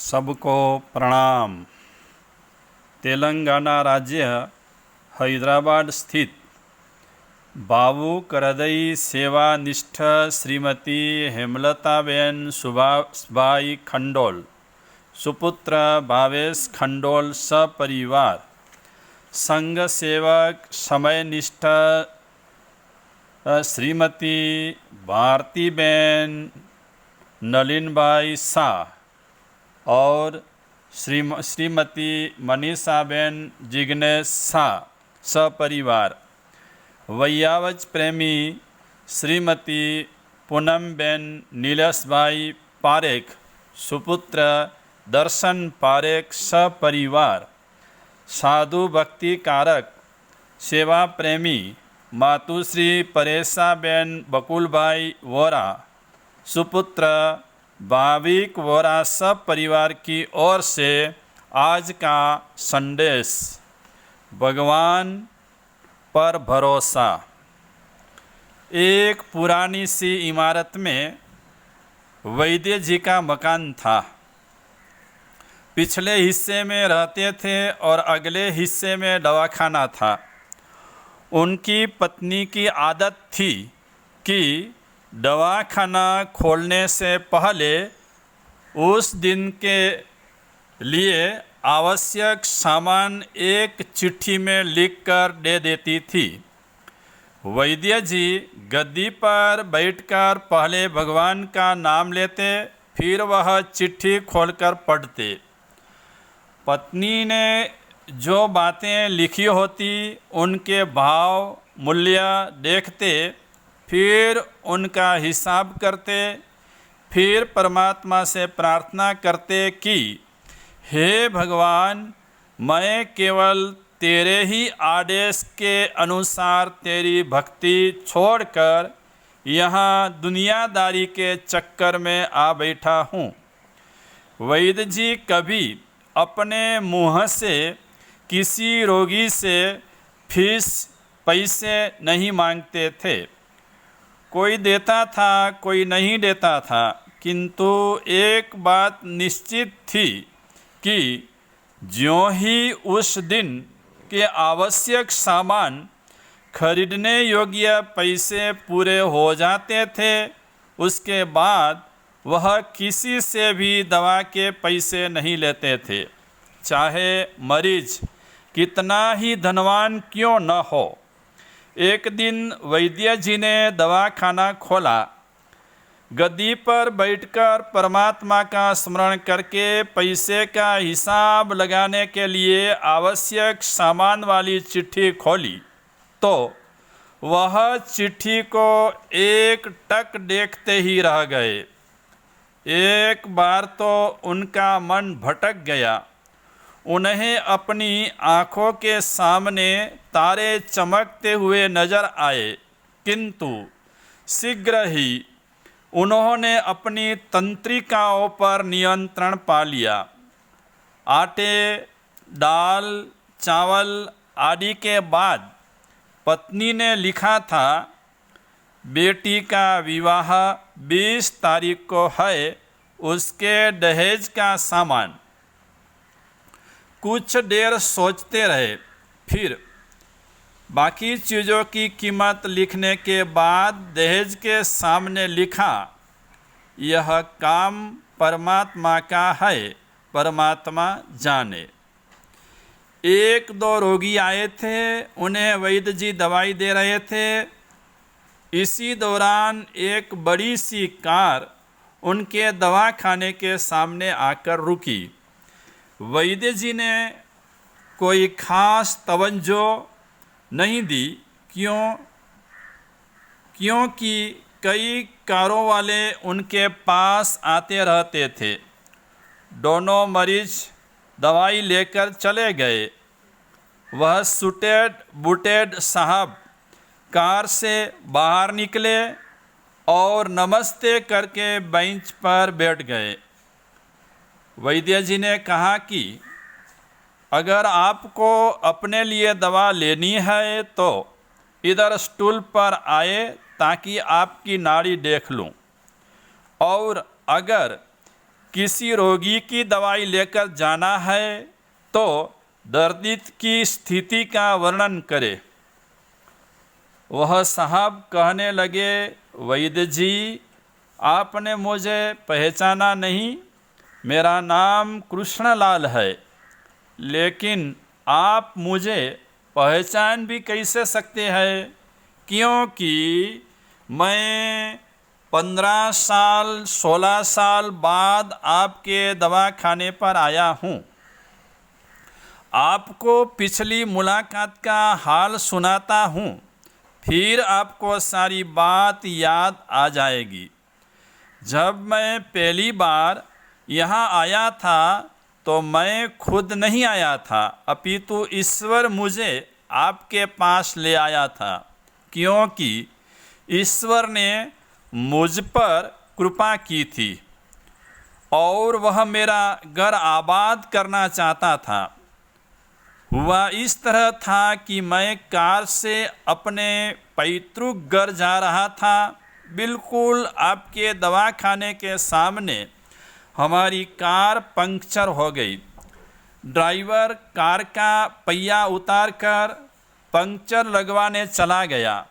सबको प्रणाम। तेलंगाना राज्य हैदराबाद स्थित बाबू करदई सेवानिष्ठ श्रीमती हेमलताबेन सुभाषबाई खंडोल, सुपुत्र भावेश खंडोल सपरिवार, संघ सेवक समयनिष्ठ श्रीमती भारतीबेन नलिनबाई शाह और श्रीमती मनीषाबेन जिग्नेश शाह सपरिवार, वैयावच प्रेमी श्रीमती पूनमबेन नीलेशभाई पारेख, सुपुत्र दर्शन पारेख सपरिवार, साधु भक्ति कारक सेवा प्रेमी मातुश्री परेशाबेन बकुलभाई वोरा, सुपुत्र भाविक वोरा सब परिवार की ओर से आज का संदेश। भगवान पर भरोसा। एक पुरानी सी इमारत में वैद्य जी का मकान था। पिछले हिस्से में रहते थे और अगले हिस्से में दवाखाना था। उनकी पत्नी की आदत थी कि दवाखाना खोलने से पहले उस दिन के लिए आवश्यक सामान एक चिट्ठी में लिखकर दे देती थी। वैद्य जी गद्दी पर बैठकर पहले भगवान का नाम लेते, फिर वह चिट्ठी खोलकर पढ़ते। पत्नी ने जो बातें लिखी होती उनके भाव मूल्य देखते, फिर उनका हिसाब करते, फिर परमात्मा से प्रार्थना करते कि हे भगवान, मैं केवल तेरे ही आदेश के अनुसार तेरी भक्ति छोड़कर यहाँ दुनियादारी के चक्कर में आ बैठा हूँ। वैद्य जी कभी अपने मुँह से किसी रोगी से फीस पैसे नहीं मांगते थे। कोई देता था, कोई नहीं देता था, किंतु एक बात निश्चित थी कि ज्यों ही उस दिन के आवश्यक सामान खरीदने योग्य पैसे पूरे हो जाते थे, उसके बाद वह किसी से भी दवा के पैसे नहीं लेते थे, चाहे मरीज कितना ही धनवान क्यों न हो। एक दिन वैद्य जी ने दवाखाना खोला। गद्दी पर बैठकर परमात्मा का स्मरण करके पैसे का हिसाब लगाने के लिए आवश्यक सामान वाली चिट्ठी खोली तो वह चिट्ठी को एक टक देखते ही रह गए। एक बार तो उनका मन भटक गया। उन्हें अपनी आँखों के सामने तारे चमकते हुए नजर आए, किंतु शीघ्र ही उन्होंने अपनी तंत्रिकाओं पर नियंत्रण पा लिया। आटे, दाल, चावल आदि के बाद पत्नी ने लिखा था, बेटी का विवाह 20 तारीख को है, उसके दहेज का सामान। कुछ देर सोचते रहे, फिर बाकी चीज़ों की कीमत लिखने के बाद दहेज के सामने लिखा, यह काम परमात्मा का है, परमात्मा जाने। एक दो रोगी आए थे, उन्हें वैद्य जी दवाई दे रहे थे। इसी दौरान एक बड़ी सी कार उनके दवाखाने के सामने आकर रुकी। वैद्य जी ने कोई खास तवज्जो नहीं दी, क्योंकि कई कारों वाले उनके पास आते रहते थे। दोनों मरीज दवाई लेकर चले गए। वह सूटेड बूटेड साहब कार से बाहर निकले और नमस्ते करके बेंच पर बैठ गए। वैद्य जी ने कहा कि अगर आपको अपने लिए दवा लेनी है तो इधर स्टूल पर आए ताकि आपकी नाड़ी देख लूं, और अगर किसी रोगी की दवाई लेकर जाना है तो दर्दी की स्थिति का वर्णन करे। वह साहब कहने लगे, वैद्य जी, आपने मुझे पहचाना नहीं। मेरा नाम कृष्णलाल है, लेकिन आप मुझे पहचान भी कैसे सकते हैं, क्योंकि मैं 15 साल 16 साल बाद आपके दवाखाने पर आया हूँ। आपको पिछली मुलाकात का हाल सुनाता हूँ, फिर आपको सारी बात याद आ जाएगी। जब मैं पहली बार यहाँ आया था तो मैं खुद नहीं आया था, अपितु ईश्वर मुझे आपके पास ले आया था, क्योंकि ईश्वर ने मुझ पर कृपा की थी और वह मेरा घर आबाद करना चाहता था। हुआ इस तरह था कि मैं कार से अपने पैतृक घर जा रहा था। बिल्कुल आपके दवाखाने के सामने हमारी कार पंक्चर हो गई। ड्राइवर कार का पहिया उतारकर पंक्चर लगवाने चला गया।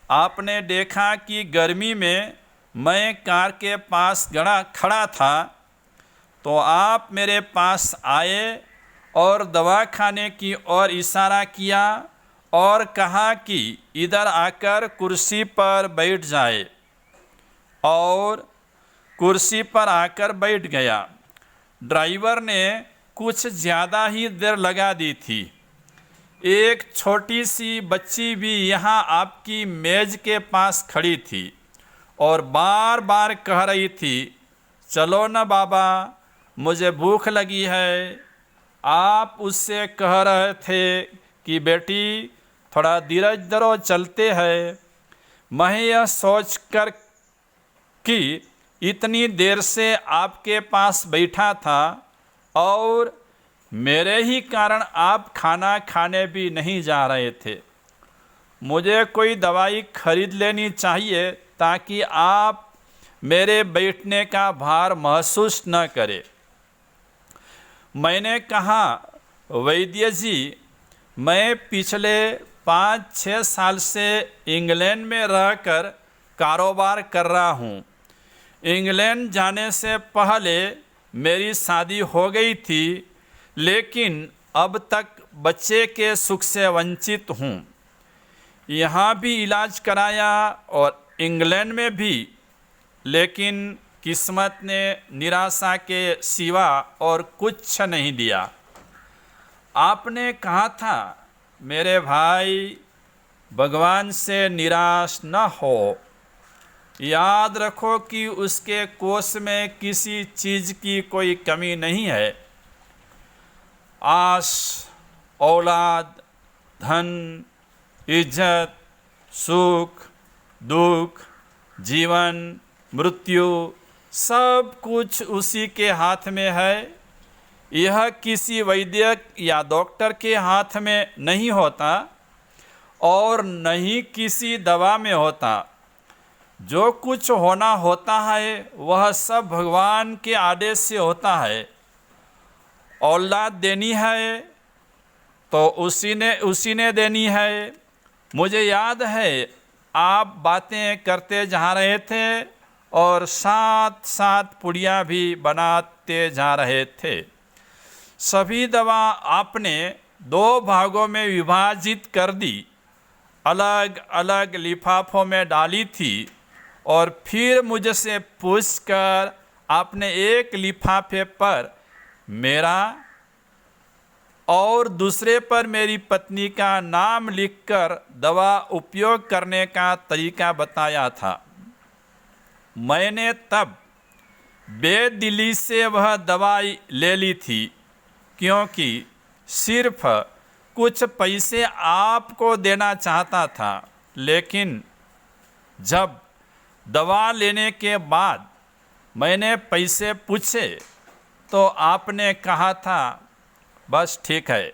आपने देखा कि गर्मी में मैं कार के पास खड़ा था, तो आप मेरे पास आए और दवाखाने की ओर इशारा किया और कहा कि इधर आकर कुर्सी पर बैठ जाए, और कुर्सी पर आकर बैठ गया। ड्राइवर ने कुछ ज़्यादा ही देर लगा दी थी। एक छोटी सी बच्ची भी यहाँ आपकी मेज़ के पास खड़ी थी और बार बार कह रही थी, चलो न बाबा, मुझे भूख लगी है। आप उससे कह रहे थे कि बेटी थोड़ा धीरज धरो, चलते हैं। मैं यह सोचकर कि इतनी देर से आपके पास बैठा था और मेरे ही कारण आप खाना खाने भी नहीं जा रहे थे, मुझे कोई दवाई खरीद लेनी चाहिए ताकि आप मेरे बैठने का भार महसूस न करें। मैंने कहा, वैद्य जी, मैं पिछले 5-6 साल से इंग्लैंड में रहकर कारोबार कर रहा हूँ। इंग्लैंड जाने से पहले मेरी शादी हो गई थी, लेकिन अब तक बच्चे के सुख से वंचित हूँ। यहाँ भी इलाज कराया और इंग्लैंड में भी, लेकिन किस्मत ने निराशा के सिवा और कुछ नहीं दिया। आपने कहा था, मेरे भाई, भगवान से निराश न हो। याद रखो कि उसके कोष में किसी चीज़ की कोई कमी नहीं है। आस, औलाद, धन, इज्जत, सुख, दुख, जीवन, मृत्यु, सब कुछ उसी के हाथ में है। यह किसी वैद्य या डॉक्टर के हाथ में नहीं होता और न ही किसी दवा में होता। जो कुछ होना होता है वह सब भगवान के आदेश से होता है। औलाद देनी है तो उसी ने देनी है। मुझे याद है आप बातें करते जा रहे थे और साथ साथ पुड़िया भी बनाते जा रहे थे। सभी दवा आपने 2 भागों में विभाजित कर दी, अलग अलग लिफाफों में डाली थी और फिर मुझसे पूछकर आपने एक लिफाफे पर मेरा और दूसरे पर मेरी पत्नी का नाम लिखकर दवा उपयोग करने का तरीका बताया था। मैंने तब बेदिली से वह दवाई ले ली थी, क्योंकि सिर्फ कुछ पैसे आपको देना चाहता था। लेकिन जब दवा लेने के बाद मैंने पैसे पूछे तो आपने कहा था, बस ठीक है।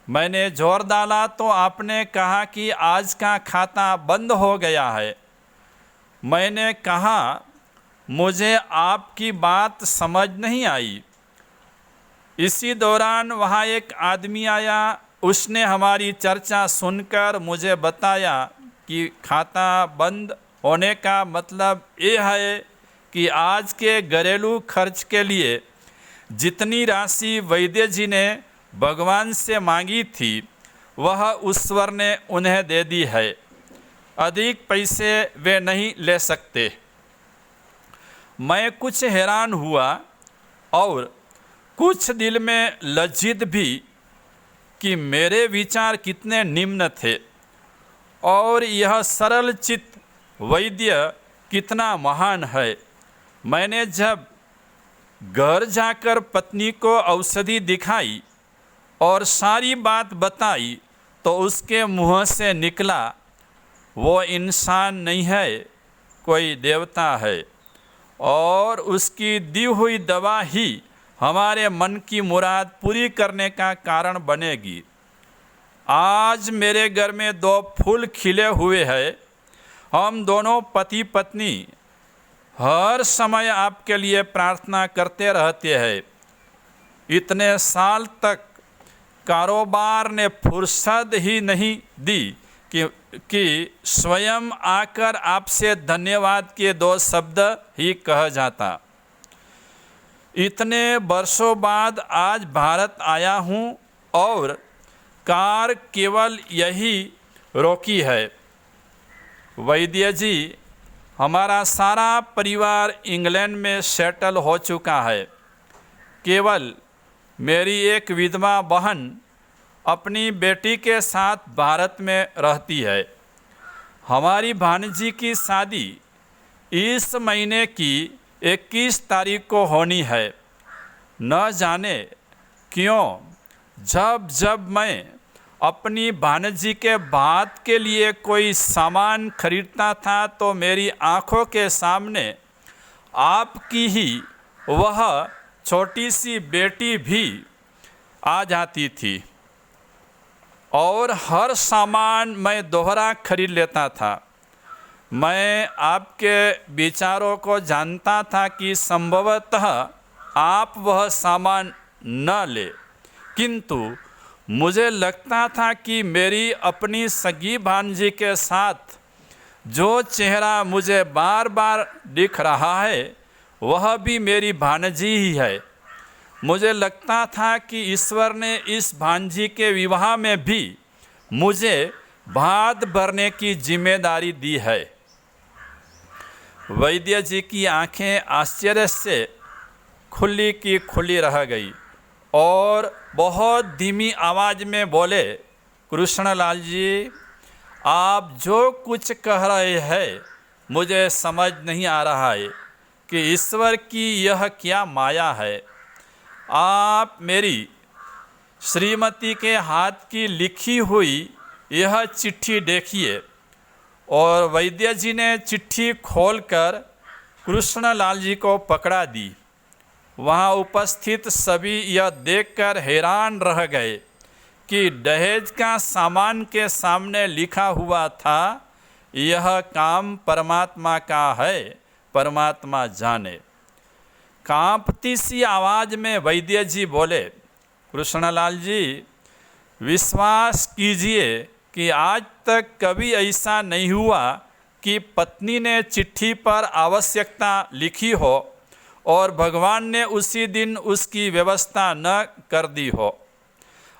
मैंने जोर डाला तो आपने कहा कि आज का खाता बंद हो गया है। मैंने कहा, मुझे आपकी बात समझ नहीं आई। इसी दौरान वहाँ एक आदमी आया। उसने हमारी चर्चा सुनकर मुझे बताया कि खाता बंद होने का मतलब ये है कि आज के घरेलू खर्च के लिए जितनी राशि वैद्य जी ने भगवान से मांगी थी वह ईश्वर ने उन्हें दे दी है। अधिक पैसे वे नहीं ले सकते। मैं कुछ हैरान हुआ और कुछ दिल में लज्जित भी कि मेरे विचार कितने निम्न थे और यह सरल चित्त वैद्य कितना महान है। मैंने जब घर जाकर पत्नी को औषधि दिखाई और सारी बात बताई तो उसके मुँह से निकला, वो इंसान नहीं है, कोई देवता है और उसकी दी हुई दवा ही हमारे मन की मुराद पूरी करने का कारण बनेगी। आज मेरे घर में 2 फूल खिले हुए हैं। हम दोनों पति पत्नी हर समय आपके लिए प्रार्थना करते रहते हैं। इतने साल तक कारोबार ने फुर्सत ही नहीं दी कि स्वयं आकर आपसे धन्यवाद के 2 शब्द ही कह जाता। इतने वर्षों बाद आज भारत आया हूँ और कार केवल यही रोकी है। वैद्य जी, हमारा सारा परिवार इंग्लैंड में सेटल हो चुका है। केवल मेरी एक विधवा बहन अपनी बेटी के साथ भारत में रहती है। हमारी भांजी की शादी इस महीने की 21 तारीख को होनी है। न जाने क्यों जब जब मैं अपनी भांजी के बात के लिए कोई सामान खरीदता था तो मेरी आँखों के सामने आपकी ही वह छोटी सी बेटी भी आ जाती थी और हर सामान मैं दोहरा खरीद लेता था। मैं आपके विचारों को जानता था कि संभवतः आप वह सामान न ले, किंतु मुझे लगता था कि मेरी अपनी सगी भांजी के साथ जो चेहरा मुझे बार बार दिख रहा है वह भी मेरी भांजी ही है। मुझे लगता था कि ईश्वर ने इस भांजी के विवाह में भी मुझे भात भरने की जिम्मेदारी दी है। वैद्य जी की आंखें आश्चर्य से खुली की खुली रह गई और बहुत धीमी आवाज़ में बोले, कृष्णलाल जी, आप जो कुछ कह रहे हैं मुझे समझ नहीं आ रहा है कि ईश्वर की यह क्या माया है। आप मेरी श्रीमती के हाथ की लिखी हुई यह चिट्ठी देखिए। और वैद्य जी ने चिट्ठी खोलकर कृष्णलाल जी को पकड़ा दी। वहाँ उपस्थित सभी यह देखकर हैरान रह गए कि दहेज का सामान के सामने लिखा हुआ था, यह काम परमात्मा का है, परमात्मा जाने। कांपती सी आवाज़ में वैद्य जी बोले, कृष्णलाल जी, विश्वास कीजिए कि आज तक कभी ऐसा नहीं हुआ कि पत्नी ने चिट्ठी पर आवश्यकता लिखी हो और भगवान ने उसी दिन उसकी व्यवस्था न कर दी हो।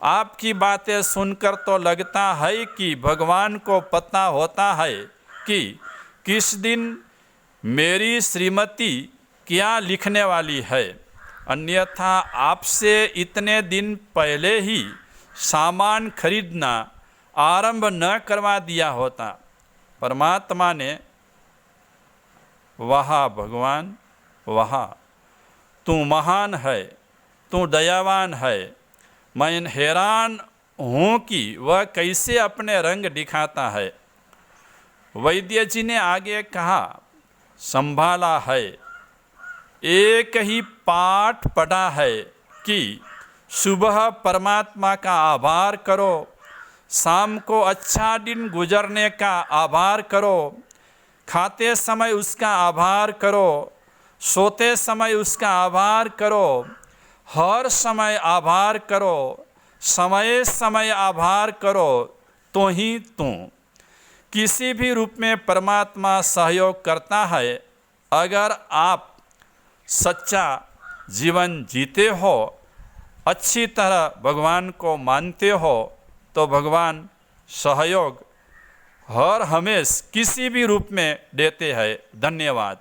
आपकी बातें सुनकर तो लगता है कि भगवान को पता होता है कि किस दिन मेरी श्रीमती क्या लिखने वाली है, अन्यथा आपसे इतने दिन पहले ही सामान खरीदना आरंभ न करवा दिया होता। परमात्मा ने, वाह भगवान वाह, तू महान है, तू दयावान है। मैं हैरान हूँ कि वह कैसे अपने रंग दिखाता है। वैद्य जी ने आगे कहा, संभाला है, एक ही पाठ पढ़ा है कि सुबह परमात्मा का आभार करो, शाम को अच्छा दिन गुजरने का आभार करो, खाते समय उसका आभार करो, सोते समय उसका आभार करो, हर समय आभार करो, समय समय आभार करो, तो ही तू। किसी भी रूप में परमात्मा सहयोग करता है। अगर आप सच्चा जीवन जीते हो, अच्छी तरह भगवान को मानते हो, तो भगवान सहयोग हर हमेश किसी भी रूप में देते हैं। धन्यवाद।